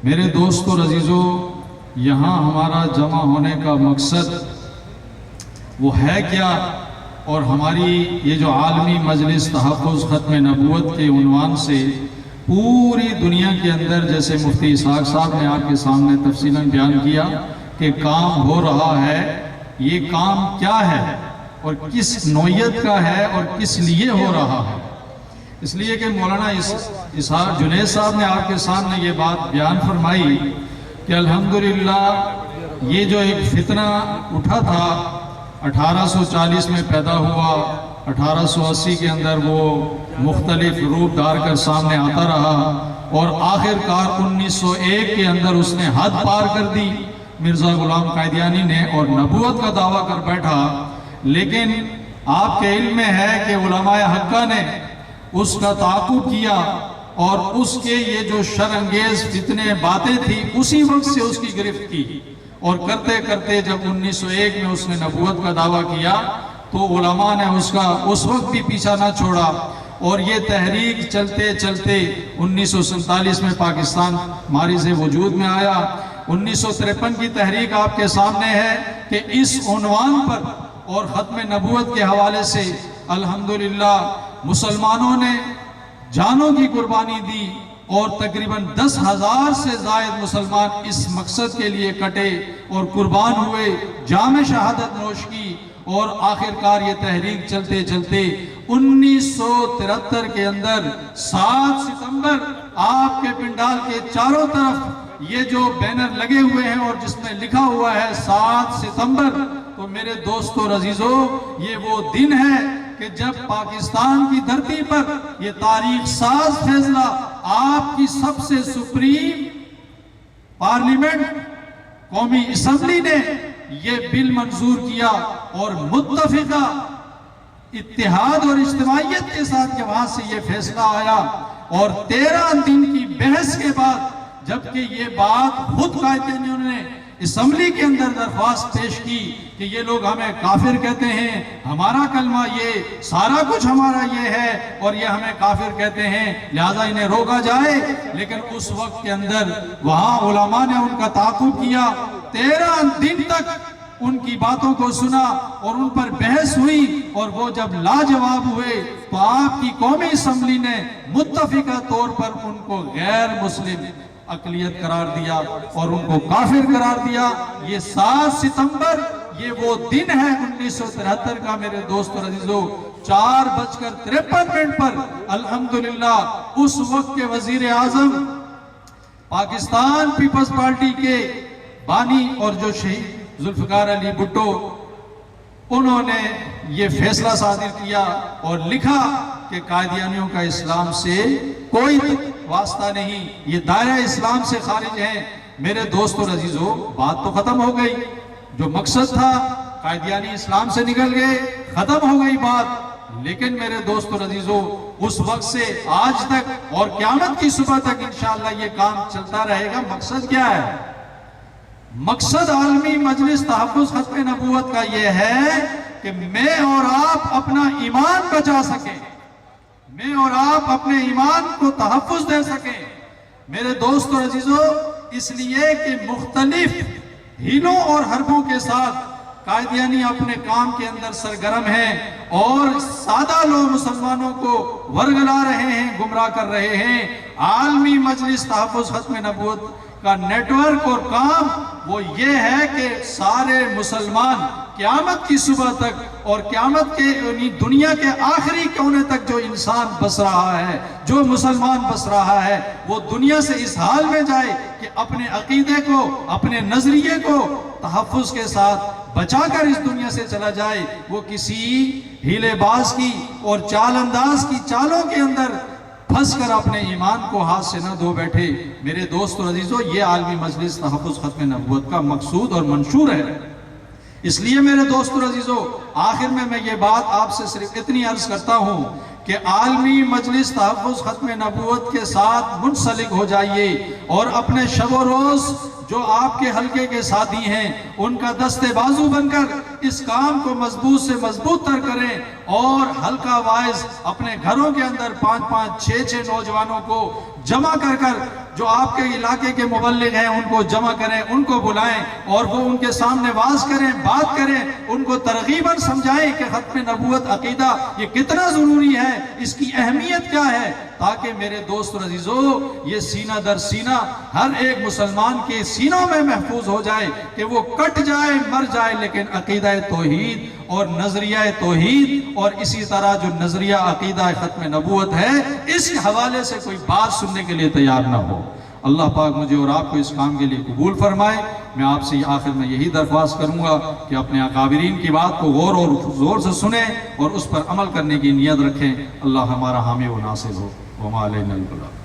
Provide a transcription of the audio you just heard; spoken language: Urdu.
میرے دوست اور عزیزوں، یہاں ہمارا جمع ہونے کا مقصد وہ ہے کیا، اور ہماری یہ جو عالمی مجلس تحفظ ختم نبوت کے عنوان سے پوری دنیا کے اندر، جیسے مفتی اسحاق صاحب نے آپ کے سامنے تفصیلاً بیان کیا کہ کام ہو رہا ہے، یہ کام کیا ہے اور کس نوعیت کا ہے اور کس لیے ہو رہا ہے۔ اس لیے کہ مولانا اسحاق جنید صاحب نے آپ کے سامنے یہ بات بیان فرمائی کہ الحمدللہ یہ جو ایک فتنہ اٹھا تھا 1840 میں پیدا ہوا، 1880 کے اندر وہ مختلف روپ دار کر سامنے آتا رہا، اور آخر کار 1901 کے اندر اس نے حد پار کر دی مرزا غلام قادیانی نے، اور نبوت کا دعویٰ کر بیٹھا۔ لیکن آپ کے علم میں ہے کہ علماء حقہ نے اس کا تعاقب کیا، اور اس کے یہ جو شرانگیز فتنے باتیں تھی اسی وقت سے اس کی گرفت کی، اور کرتے کرتے جب 1901 میں اس نے نبوت کا دعویٰ کیا تو علماء نے اس کا اس وقت بھی پیچھا نہ چھوڑا، اور یہ تحریک چلتے چلتے 1947 میں پاکستان ہماری سے وجود میں آیا۔ 1953 کی تحریک آپ کے سامنے ہے کہ اس عنوان پر اور ختم نبوت کے حوالے سے الحمدللہ مسلمانوں نے جانوں کی قربانی دی، اور تقریباً 10,000 سے زائد مسلمان اس مقصد کے لیے کٹے اور قربان ہوئے، جام شہادت نوش کی، اور آخر کار یہ تحریک چلتے چلتے 1973 کے اندر 7 ستمبر آپ کے پنڈال کے چاروں طرف یہ جو بینر لگے ہوئے ہیں اور جس میں لکھا ہوا ہے 7 ستمبر، تو میرے دوستو اور عزیزوں یہ وہ دن ہے کہ جب پاکستان کی دھرتی پر یہ تاریخ ساز فیصلہ آپ کی سب سے سپریم پارلیمنٹ قومی اسمبلی نے یہ بل منظور کیا، اور متفقہ اتحاد اور اجتماعیت کے ساتھ کہ وہاں سے یہ فیصلہ آیا، اور 13 دن کی بحث کے بعد جبکہ یہ بات خود قائدین نے اسمبلی کے اندر درخواست پیش کی کہ یہ لوگ ہمیں کافر کہتے ہیں، ہمارا کلمہ یہ سارا کچھ ہمارا یہ ہے، اور یہ ہمیں کافر کہتے ہیں، لہذا انہیں روکا جائے، لیکن اس وقت کے اندر وہاں علماء نے ان کا تعاقب کیا، 13 دن تک ان کی باتوں کو سنا اور ان پر بحث ہوئی، اور وہ جب لاجواب ہوئے تو آپ کی قومی اسمبلی نے متفقہ طور پر ان کو غیر مسلم اقلیت قرار دیا اور ان کو کافر قرار دیا۔ یہ 7 ستمبر یہ وہ دن ہے 1973 کا میرے دوست اور عزیزوں، 4:53 پر الحمدللہ اس وقت کے وزیر اعظم پاکستان پیپلز پارٹی کے بانی اور جو شہید ذوالفقار علی بھٹو، انہوں نے یہ فیصلہ صادر کیا اور لکھا کہ قادیانیوں کا اسلام سے کوئی واسطہ نہیں، یہ دائرہ اسلام سے خارج ہیں۔ میرے دوست اور عزیزوں بات تو ختم ہو گئی، جو مقصد تھا قادیانی اسلام سے نکل گئے، ختم ہو گئی بات، لیکن میرے دوست اور عزیزوں اس وقت سے آج تک اور قیامت کی صبح تک انشاءاللہ یہ کام چلتا رہے گا۔ مقصد کیا ہے؟ مقصد عالمی مجلس تحفظ ختم نبوت کا یہ ہے کہ میں اور آپ اپنا ایمان بچا سکیں، میں اور آپ اپنے ایمان کو تحفظ دے سکیں۔ میرے دوست اور عزیزوں اس لیے کہ مختلف ہیلوں اور حربوں کے ساتھ قادیانی اپنے کام کے اندر سرگرم ہیں، اور سادہ لوگ مسلمانوں کو ورگلا رہے ہیں، گمراہ کر رہے ہیں۔ عالمی مجلس تحفظ ختم نبوت کا نیٹ ورک اور کام وہ یہ ہے کہ سارے مسلمان قیامت کی صبح تک اور قیامت کے دنیا کے آخری کونے تک جو انسان بس رہا ہے، جو مسلمان بس رہا ہے، وہ دنیا سے اس حال میں جائے کہ اپنے عقیدے کو، اپنے نظریے کو تحفظ کے ساتھ بچا کر اس دنیا سے چلا جائے، وہ کسی ہیلے باز کی اور چال انداز کی چالوں کے اندر پھنس کر اپنے ایمان کو ہاتھ سے نہ دھو بیٹھے۔ میرے دوست اور عزیزوں یہ عالمی مجلس تحفظ ختم نبوت کا مقصود اور منشور ہے۔ اس لیے میرے دوست اور عزیزوں آخر میں یہ بات آپ سے صرف اتنی عرض کرتا ہوں کہ عالمی مجلس تحفظ ختم نبوت کے ساتھ منسلک ہو جائیے، اور اپنے شب و روز جو آپ کے حلقے کے ساتھی ہیں ان کا دستے بازو بن کر اس کام کو مضبوط سے مضبوط تر کریں، اور حلقہ وائز اپنے گھروں کے اندر 5-5 6-6 نوجوانوں کو جمع کر جو آپ کے علاقے کے مبلغ ہیں ان کو جمع کریں، ان کو بلائیں اور وہ ان کے سامنے واز کریں، بات کریں، ان کو ترغیباً سمجھائیں کہ ختم نبوت عقیدہ یہ کتنا ضروری ہے، اس کی اہمیت کیا ہے، تاکہ میرے دوست اور عزیزو یہ سینہ در سینہ ہر ایک مسلمان کے سینوں میں محفوظ ہو جائے کہ وہ کٹ جائے، مر جائے، لیکن عقیدہ توحید اور نظریہ توحید اور اسی طرح جو نظریہ عقیدہ ختم نبوت ہے اس حوالے سے کوئی بات سننے کے لیے تیار نہ ہو۔ اللہ پاک مجھے اور آپ کو اس کام کے لیے قبول فرمائے۔ میں آپ سے آخر میں یہی درخواست کروں گا کہ اپنے اکابرین کی بات کو غور اور زور سے سنیں اور اس پر عمل کرنے کی نیت رکھیں۔ اللہ ہمارا حامی و ناصر ہو۔ وما علینا البلاغ۔